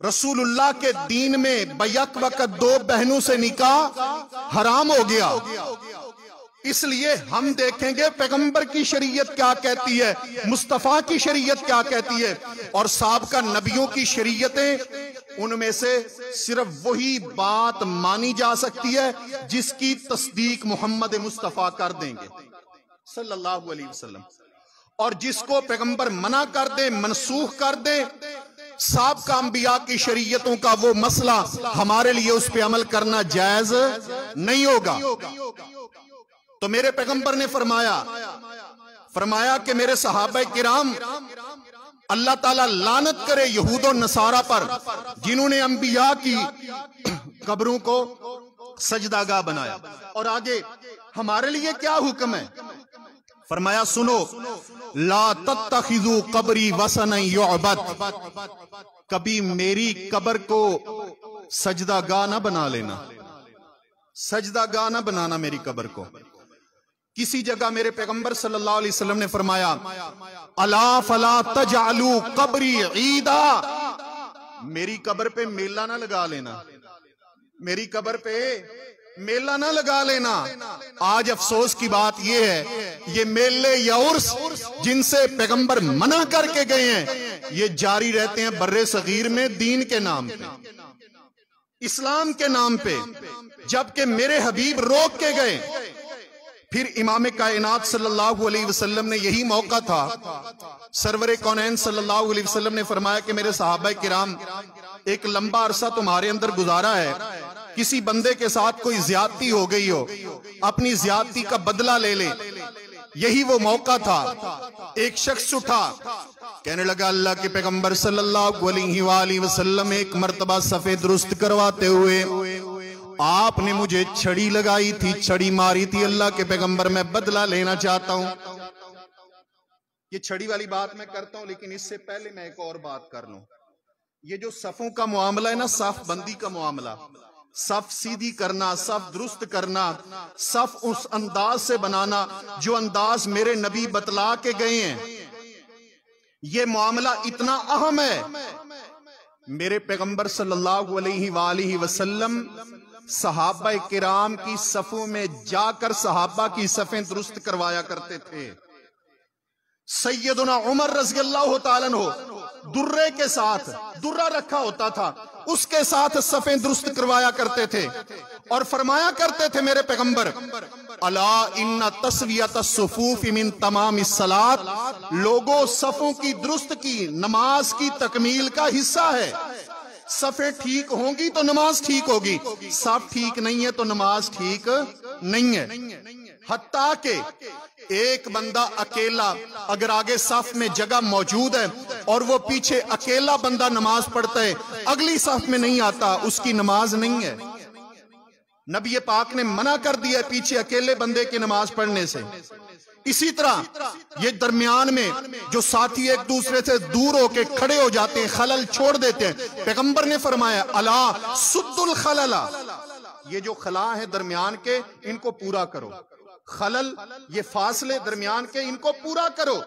रसूलुल्लाह के दीन में बैक वक्त दो बहनों से निकाह हराम हो गया। इसलिए हम देखेंगे पैगंबर की शरीयत क्या कहती है, मुस्तफा की शरीयत क्या कहती है, और साबका नबियों की शरीयतें उनमें से सिर्फ वही बात मानी जा सकती है जिसकी तस्दीक मोहम्मद मुस्तफा कर देंगे सल्लल्लाहु अलैहि वसल्लम, और जिसको पैगंबर मना कर दे, मनसूख कर दे, साबिक़ा अंबिया की शरीयतों का वो मसला हमारे लिए उस पे अमल करना जायज नहीं होगा। तो मेरे पैगंबर ने फरमाया कि मेरे सहाबा किराम, अल्लाह ताला लानत करे यहूद और नसारा पर जिन्होंने अंबिया की कब्रों को सजदागाह बनाया। और आगे हमारे लिए क्या हुक्म है? फरमाया सुनो, ला तत्तखिजू कब्री वसन युअबद, कभी मेरी कब्र को सजदागाह ना बना लेना, सजदागाह ना बनाना मेरी कब्र को। किसी जगह मेरे पैगंबर सल्लल्लाहु अलैहि वसल्लम ने फरमाया, अला फला तजअलू कब्री ईदा, मेरी कब्र पे मेला ना लगा लेना, मेरी कब्र पे मेला ना लगा लेना। आज अफसोस की बात यह है, ये मेले या उर्स जिनसे पैगंबर मना करके गए हैं, ये जारी रहते हैं बर्रे सगीर में दीन के नाम पे, इस्लाम के नाम पे, जबकि मेरे हबीब रोक के गए। फिर इमाम कायनात सल्लल्लाहु अलैहि वसल्लम ने यही मौका था, सरवरे कौनैन सल्लल्लाहु अलैहि वसल्लम ने फरमाया कि मेरे सहाबा किराम, एक लंबा अरसा तुम्हारे अंदर गुजारा है, किसी बंदे के साथ कोई ज्यादती हो गई हो, अपनी ज्यादती का बदला ले ले, यही वो मौका था। एक शख्स उठा, कहने लगा अल्लाह के पैगंबर सल्लल्लाहु अलैहि वसल्लम, एक मर्तबा सफे दुरुस्त करवाते हुए आपने मुझे छड़ी लगाई थी, छड़ी मारी थी, अल्लाह के पैगंबर मैं बदला लेना चाहता हूं। ये छड़ी वाली बात मैं करता हूं, लेकिन इससे पहले मैं एक और बात कर लूं। ये जो सफों का मामला है ना, सफ बंदी का मामला, सफ सीधी करना, सफ दुरुस्त करना, सफ उस अंदाज से बनाना जो अंदाज मेरे नबी बतला के गए हैं, ये मामला इतना अहम है। मेरे पैगंबर सल्लल्लाहु अलैहि वसल्लम सहाबा किराम की सफों में जाकर सहाबा की सफें दुरुस्त करवाया करते थे। सैयदुना उमर रज़ियल्लाहु ताला अन्हु दुर्रे के साथ, दुर्रा रखा होता था, उसके साथ सफें दुरुस्त करवाया करते थे और फरमाया करते थे मेरे पैगंबर, अला इन्ना तस्वियत अस्सुफूफ मिन तमामिस सलात, लोगों सफों की दुरुस्त की नमाज की तकमील का हिस्सा है। सफे ठीक होंगी तो नमाज ठीक होगी, सफ ठीक नहीं है तो नमाज ठीक नहीं है। हत्ता के एक बंदा अकेला अगर आगे सफ में जगह मौजूद है और वो पीछे अकेला बंदा नमाज पढ़ता है, अगली सफ में नहीं आता, उसकी नमाज नहीं है। नबी पाक ने मना कर दिया पीछे अकेले बंदे की नमाज पढ़ने से। इसी तरह ये दरमियान में जो साथी एक दूसरे से दूर होके खड़े हो जाते हैं, खलल छोड़ देते हैं, पैगंबर ने फरमाया अला सुद्दुल खलला, ये जो खला है दरमियान के, इनको पूरा करो। खलल ये फासले दरमियान के, इनको पूरा करो।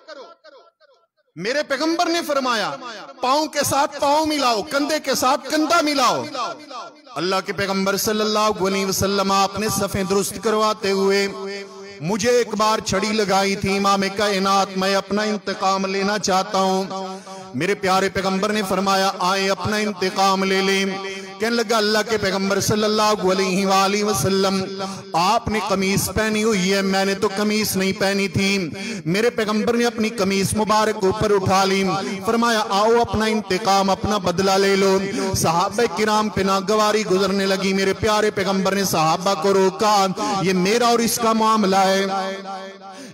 मेरे पैगंबर ने फरमाया पांव के साथ पांव मिलाओ, कंधे के साथ कंधा मिलाओ। अल्लाह के पैगंबर सल्लल्लाहु अलैहि वसल्लम आपने सफें दुरुस्त करवाते हुए मुझे एक बार छड़ी लगाई थी, इमाम कायनात मैं अपना इंतकाम लेना चाहता हूं। मेरे प्यारे पैगंबर ने फरमाया आए अपना इंतकाम ले लें। कहने लगा अल्लाह के पैगंबर सल्लल्लाहु अलैहि वसल्लम आपने कमीज पहनी हुई है, मैंने तो कमीज नहीं पहनी थी। मेरे पैगंबर ने अपनी कमीज मुबारक ऊपर उठा ली, फरमाया आओ अपना इंतकाम, अपना बदला ले लो। सहाबा किराम पे नागवारी गुजरने लगी। मेरे प्यारे पैगंबर ने सहाबा को रोका, ये मेरा और इसका मामला है।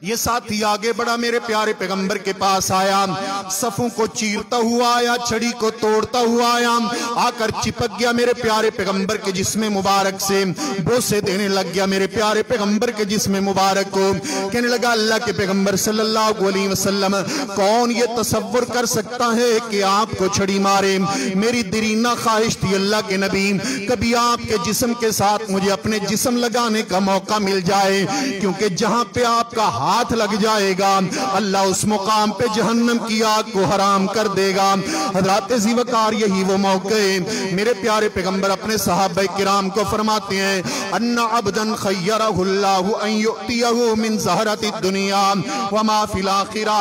ये साथी आगे बढ़ा, मेरे प्यारे पैगंबर के पास आया, सफों को चीरता हुआ आया, छड़ी को तोड़ता हुआ आया, आकर चिपक गया मेरे प्यारे पैगंबर के जिस्म मुबारक से, बोसे देने लग गया मेरे प्यारे पैगंबर के जिस्म मुबारक को। कहने लगा अल्लाह के पैगंबर सल्लल्लाहु अलैहि वसल्लम, कौन ये तसव्वुर कर सकता है कि आपको छड़ी मारे? मेरी दरीना ख्वाहिश थी अल्लाह के नबी, कभी आपके जिस्म के साथ मुझे अपने जिस्म लगाने का मौका मिल जाए, क्योंकि जहां पे आपका हाथ लग जाएगा अल्लाह उस मुकाम पे जहन्नम की आग को हराम कर देगा। हज़रत ज़ीवकार यही वो मौके, मेरे प्यारे पैगंबर अपने सहाबा किराम को फरमाते हैं अन्ना अब्दन खय्यरहुल्लाहु अन युतियहु मिन ज़हरति दुनिया व मा फिल आखिरा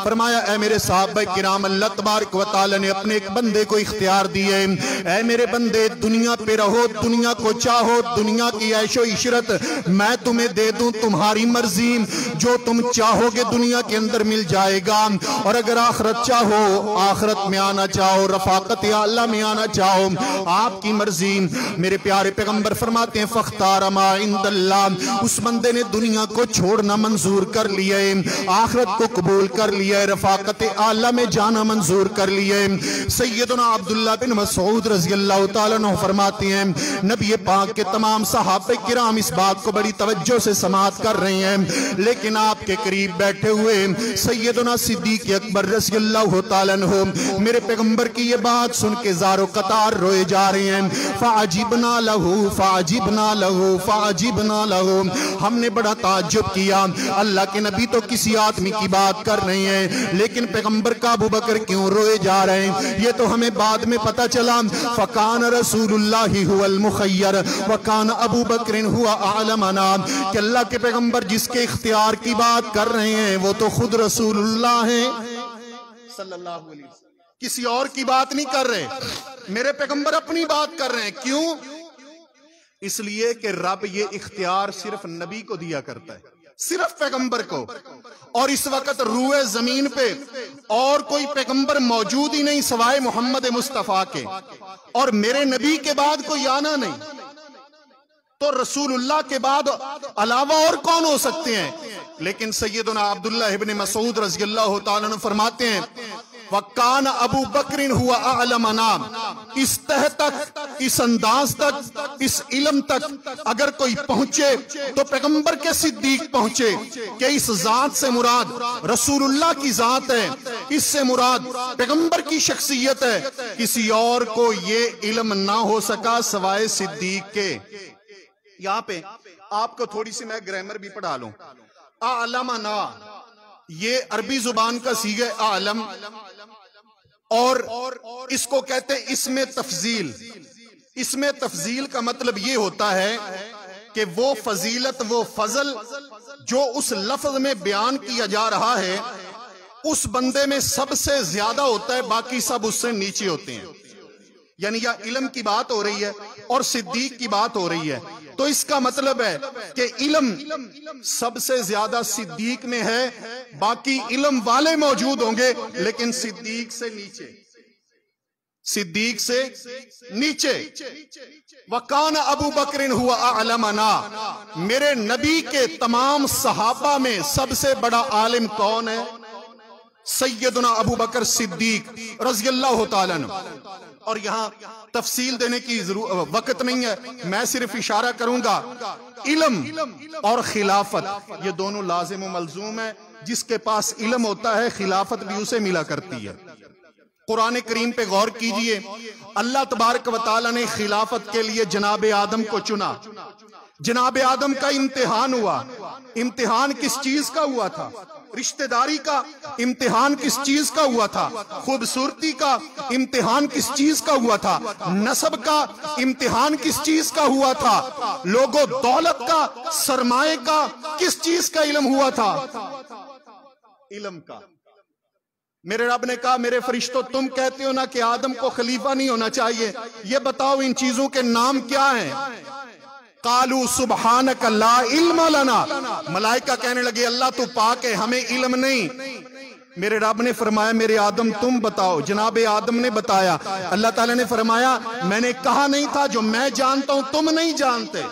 फरमाया ऐ मेरे साहबे किराम, अल्लाह तबारक व तआला ने अपने एक बंदे को इख्तियार दिए, ऐ मेरे बंदे दुनिया पे रहो, दुनिया को चाहो, दुनिया की ऐशो इशरत मैं तुम्हें दे दूं, तुम्हारी मर्जी, जो तुम चाहोगे दुनिया के अंदर मिल जाएगा। और अगर आखिरत चाहो, आखिरत में आना चाहो, रफाकत आला में आना चाहो, आपकी मर्जी। मेरे प्यारे पैगंबर फरमाते हैं फख्तार मा इंदल्लाह, उस बंदे ने दुनिया को छोड़ना मंजूर कर लिया, आखिरत को कबूल कर लिया, रफाकत आला में जाना मंजूर कर लिया। सैयदना अब्दुल्लाह बिन मसऊद रज़ी अल्लाह तआला अन्हु फरमाते हैं नबी पाक के तमाम सहाबे किराम इस बात को बड़ी तवज्जो से समाअत कर रहे हैं, लेकिन आपके करीब बैठे हुए सैयदना सिद्दीक अकबर रज़ी अल्लाह तआला अन्हु मेरे पैगंबर की ये बात सुन के ज़ारो कतार रोए जा रहे हैं। फ़अजिबना लहू फ़अजिबना लहू फ़अजिबना लहू, हमने बड़ा ताज्जुब किया, अल्लाह के नबी तो किसी आदमी की बात कर रहे हैं, लेकिन पैगंबर का अबू बकर क्यों रोए जा रहे हैं, ये तो हमें बाद में पता चला। फ़कान रसूलुल्लाहि हुवल मुखय्यर व कान अबू बकर हुवा आलमना, कि अल्लाह के पैगंबर जिसके इख्तियार की बात कर रहे हैं वो तो खुद रसूलुल्लाह हैं सल्लल्लाहु अलैहि वसल्लम, किसी और की बात नहीं कर रहे, मेरे पैगंबर अपनी बात कर रहे हैं। क्यों? इसलिए कि रब ये इख्तियार सिर्फ नबी को दिया करता है, सिर्फ पैगंबर को। और इस वक्त रूए जमीन पे और कोई पैगंबर मौजूद ही नहीं सवाए मोहम्मद मुस्तफा के, और मेरे नबी के बाद कोई आना नहीं, तो रसूलुल्लाह के बाद अलावा और कौन हो सकते हैं। लेकिन सैयदना अब्दुल्लाह इब्न मसऊद रज़ी अल्लाह तआला अन्हु फरमाते हैं वकान अबू बकरिन हुआ आलमना, इस तह तक, इस अंदाज तक, इस इल्म तक अगर कोई पहुंचे तो पैगंबर के सिद्दीक पहुंचे कि इस जात से मुराद रसूलुल्लाह की जात है, इससे मुराद पैगंबर की शख्सियत है, किसी और को ये इल्म ना हो सका सवाए सिद्दीक के। यहाँ पे आपको थोड़ी सी मैं ग्रामर भी पढ़ा लूं। आलमना ये अरबी जुबान का सीगा आलम, और इसको कहते हैं इसमें तफजील। इसमें तफजील का मतलब ये होता है कि वो फजीलत, वो फजल जो उस लफ्ज में बयान किया जा रहा है उस बंदे में सबसे ज्यादा होता है, बाकी सब उससे नीचे होते हैं। यानी या इल्म की बात हो रही है और सिद्दीक की बात हो रही है, तो इसका मतलब है कि इल्म सबसे ज्यादा सिद्दीक में है, बाकी इल्म वाले मौजूद होंगे लेकिन सिद्दीक से नीचे, सिद्दीक से नीचे। वकान अबू बकरिन हुआ आलमना, मेरे नबी के तमाम सहाबा में सबसे बड़ा आलिम कौन है? सैयदना अबू बकर सिद्दीक रज़ी अल्लाह तआला अन्हु। और यहाँ तफसील देने की वक्त नहीं है, मैं सिर्फ इशारा करूंगा। इल्म और खिलाफत ये दोनों लाजिम व मलजूम है, जिसके पास इल्म होता है खिलाफत भी उसे मिला करती है। कुरान करीम पे गौर कीजिए, अल्लाह तबारक व तआला ने खिलाफत के लिए जनाब आदम को चुना। जनाब आदम का इम्तिहान हुआ। इम्तिहान किस चीज का हुआ था? रिश्तेदारी का इम्तिहान किस चीज का हुआ था? खूबसूरती का इम्तिहान किस चीज का हुआ था? नस्ब का इम्तिहान किस चीज का हुआ था? लोगों दौलत का, सरमाए का किस चीज का इल्म हुआ था? इल्म का। मेरे रब ने कहा मेरे फरिश्तों, तुम कहते हो ना कि आदम को खलीफा नहीं होना चाहिए, ये बताओ इन चीजों के नाम क्या हैं? कालू सुबहानक ला इल्म लना, मलाइका कहने लगे अल्लाह तू पाक है, हमें इल्म नहीं। मेरे रब ने फरमाया मेरे आदम तुम बताओ। जनाबे आदम ने बताया। अल्लाह ताला ने फरमाया मैंने कहा नहीं था जो मैं जानता हूं तुम नहीं जानते।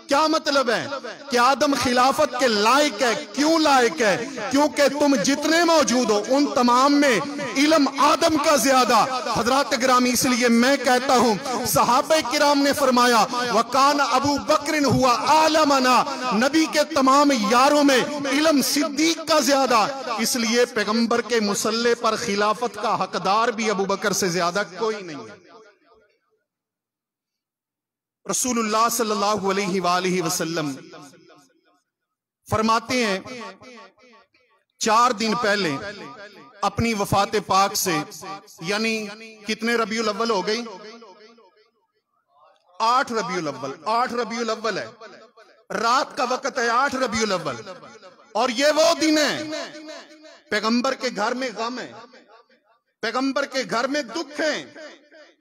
क्या मतलब है कि आदम खिलाफत के लायक है। क्यों लायक है? क्योंकि तुम जितने मौजूद हो उन तमाम में इल्म आदम का ज्यादा। हजरात गिरामी, इसलिए मैं कहता हूं सहाबे किराम ने फरमाया वकान अबू बकरिन हुआ आलमना, नबी के तमाम यारों में इल्म सिद्दीक का ज्यादा। इसलिए पैगंबर के मुसल्ले पर खिलाफत का हकदार भी अबू बकर से ज्यादा कोई नहीं है। रसूलुल्लाह सल्लल्लाहु अलैहि वसल्लम फरमाते हैं 4 दिन पहले अपनी वफात पाक से, यानी कितने रबीउल अव्वल हो गई? 8 रबीउल अव्वल। 8 रबीउल अव्वल है, रात का वक्त है 8 रबीउल अव्वल। और ये वो दिन है पैगंबर के घर में गम है, पैगंबर के घर में दुख है,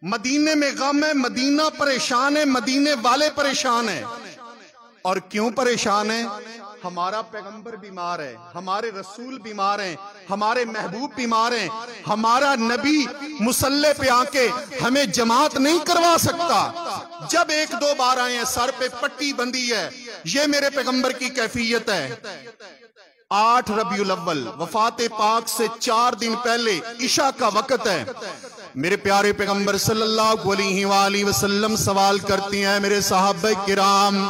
मदीने में गम है, मदीना परेशान है, मदीने वाले परेशान है। और क्यों परेशान है? हमारा पैगंबर बीमार है, हमारे रसूल बीमार हैं, हमारे महबूब बीमार हैं, हमारा नबी मुसल्ले पे आके हमें जमात नहीं करवा सकता। जब एक दो बार आए हैं, सर पे पट्टी बंधी है, ये मेरे पैगंबर की कैफियत है। 8 रबीउल अव्वल वफात पाक से 4 दिन पहले इशा का वक्त है। मेरे प्यारे पैगंबर सल्लल्लाहु अलैहि वसल्लम सवाल करती हैं, मेरे सहाबा किराम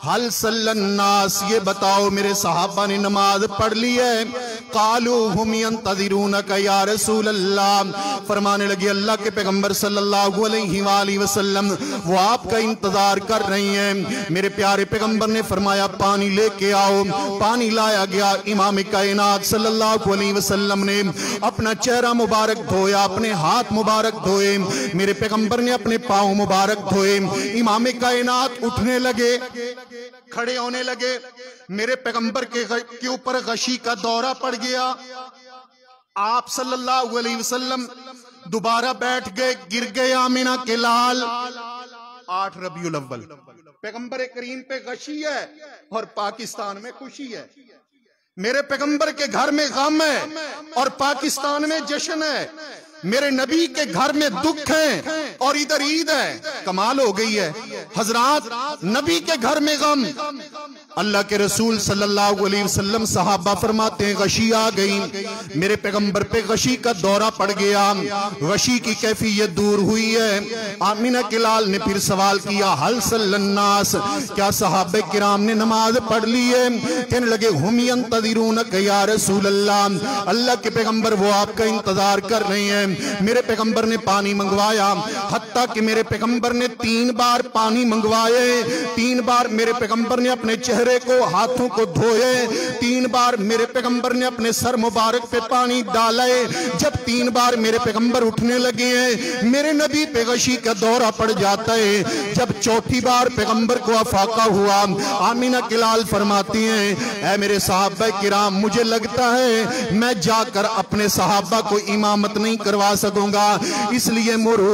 हल सल्लन्नास, ये बताओ मेरे सहाबा ने नमाज पढ़ ली है? कालू हुम यंतज़िरूनका या रसूल अल्लाह, फरमाने लगे अल्लाह के पैगंबर सल्लल्लाहु अलैहि वसल्लम वो आपका इंतजार कर रही हैं। मेरे प्यारे पैगंबर ने फरमाया पानी लेके आओ। पानी लाया गया। इमाम कायनात सल्लल्लाहु अलैहि वसल्लम ने अपना चेहरा मुबारक धोया, अपने हाथ मुबारक धोए, मेरे पैगंबर ने अपने पाँव मुबारक धोए। इमाम कायनात उठने लगे, खड़े होने लगे। मेरे पैगंबर के ऊपर गशी का दौरा पड़ गया। आप सल्लल्लाहु अलैहि वसल्लम दोबारा बैठ गए, गिर गए आमिना के लाल। 8 रबीउल अव्वल पैगंबर करीम पे गशी है और पाकिस्तान में खुशी है। मेरे पैगंबर के घर में गम है और पाकिस्तान में जश्न है। मेरे नबी के घर में दुख है और इधर ईद है। कमाल हो गई है हजरात, नबी के घर में गम। अल्लाह के रसूल सल्लल्लाहु अलैहि वसल्लम सहाबा फरमाते हैं गशी आ गई, मेरे पैगंबर पे गशी का दौरा पड़ गया, गशी की कैफियत दूर हुई है। आमिना के लाल ने फिर सवाल किया हल सल्लन्नास, क्या सहाबे किराम ने नमाज पढ़ ली है? कहने लगे हुम यंतज़िरूनका या रसूल अल्लाह, अल्लाह के पैगंबर वो आपका इंतजार कर रहे हैं। मेरे पैगंबर ने पानी मंगवाया, हत्ता कि मेरे पैगंबर ने 3 बार पानी मंगवाए। 3 बार मेरे पैगंबर ने अपने चेहरे को, हाथों को धोए। 3 बार मेरे पैगंबर ने अपने सर मुबारक पे पानी डाले। जब 3 बार मेरे पैगंबर उठने लगे हैं, मेरे नबी पे गशी का दौरा पड़ जाता है। जब 4थी बार पैगंबर को अफाका हुआ, आमिना के लाल फरमाती हैं ऐ मेरे सहाबा किराम, मुझे लगता है मैं जाकर अपने सहाबा को इमामत नहीं करवा सकूंगा, इसलिए मुरू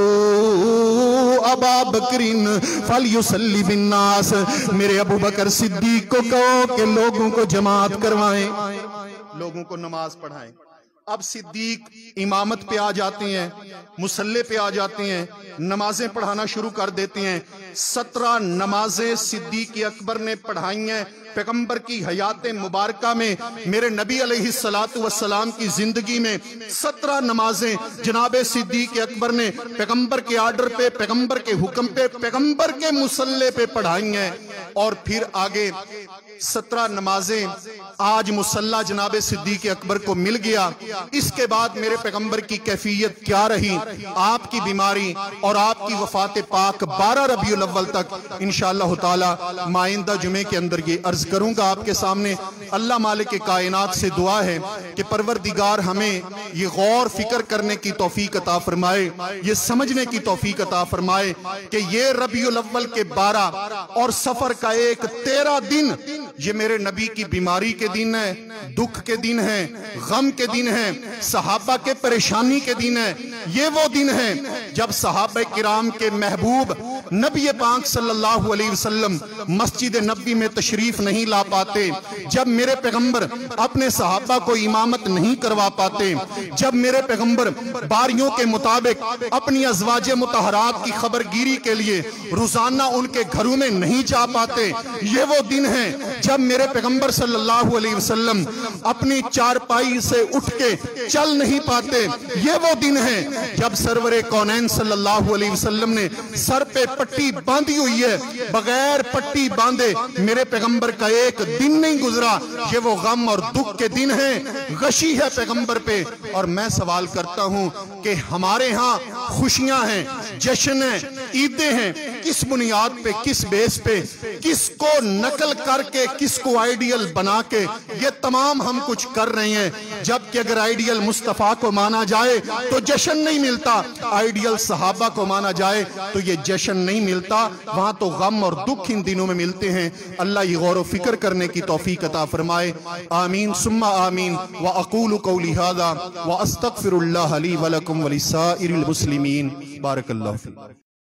अबा बकरिन फलयुसल्ली बिन्नास, मेरे अबू बकर सिद्दीक को कहो कि लोगों को जमात करवाएं, लोगों को नमाज पढ़ाएं। अब सिद्दीक इमामत पे आ जाते हैं, मुसल्ले पे आ जाते हैं, नमाजें पढ़ाना शुरू कर देते हैं। 17 नमाजें सिद्दीक अकबर ने पढ़ाई हैं। पैगंबर की हयात मुबारका में, मेरे नबी अलैहिस्सलातु वस्सलाम की जिंदगी में 17 नमाजें जनाबे सिद्दीक अकबर ने पैगंबर के आर्डर पे, पैगंबर के हुक्म पे, पैगंबर के मुसल्ले पे पढ़ाई हैं। और फिर आगे 17 नमाजें आज मुसल्ला जनाबे सिद्दीक अकबर को मिल गया। इसके बाद मेरे पैगंबर की कैफियत क्या रही, आपकी बीमारी और आपकी वफात पाक 12 रबीउल अव्वल तक इंशाअल्लाह ताला माइंदा जुमे के अंदर ये अर्ज करूंगा आपके सामने। अल्लाह मालिक कायनात से दुआ है कि परवरदिगार हमें ये गौर फिक्र करने की तौफीक अता फरमाए, ये समझने की तौफीक अता फरमाए कि ये रबीउल अव्वल के 12 और सफर का एक 13 दिन ये मेरे नबी की बीमारी के दिन है, दुख के दिन है, गम के दिन है, सहाबा के परेशानी के दिन है। ये वो दिन है जब सहाबा किराम के महबूब नबी पाक सल्लल्लाहु अलैहि वसल्लम मस्जिद नबी में तशरीफ नहीं ला पाते, जब मेरे पैगंबर अपने सहाबा को इमामत नहीं करवा पाते, जब मेरे पैगंबर बारियों के मुताबिक अपनी अज़वाजे मुतहरात की खबरगिरी के लिए रोजाना उनके घरों में नहीं जा पाते। ये वो दिन है जब मेरे पैगंबर सल्लल्लाहु अलैहि वसल्लम अपनी चारपाई से उठ के चल नहीं पाते। ये वो दिन है जब सरवरे कौनैन सल्लल्लाहु अलैहि वसल्लम ने सर पे पट्टी बांधी हुई है, बगैर पट्टी बांधे मेरे पैगंबर का एक दिन नहीं गुजरा। ये वो गम और दुख के दिन है, गशी है पैगंबर पे। और मैं सवाल करता हूं कि हमारे यहाँ खुशियां हैं, जश्न है, ईदें हैं, किस बुनियाद पे, किस बेस पे, किसको नकल करके, किसको आइडियल बना के ये तमाम हम कुछ कर रहे हैं। जबकि अगर आइडियल मुस्तफा को माना जाए तो जश्न नहीं मिलता, आइडियल सहाबा को माना जाए तो ये जश्न नहीं मिलता, वहां तो गम और दुख इन दिनों में मिलते हैं। अल्लाह ये गौर व फिक्र करने की तौफीक अता फरमाए। आमीन सुम्मा आमीन। व अक़ूलु क़ौली हाज़ा व अस्तग़फ़िरुल्लाह ली व लकुम व लिसाइरिल मुस्लिमीन। बारकल्लाहु फीकुम।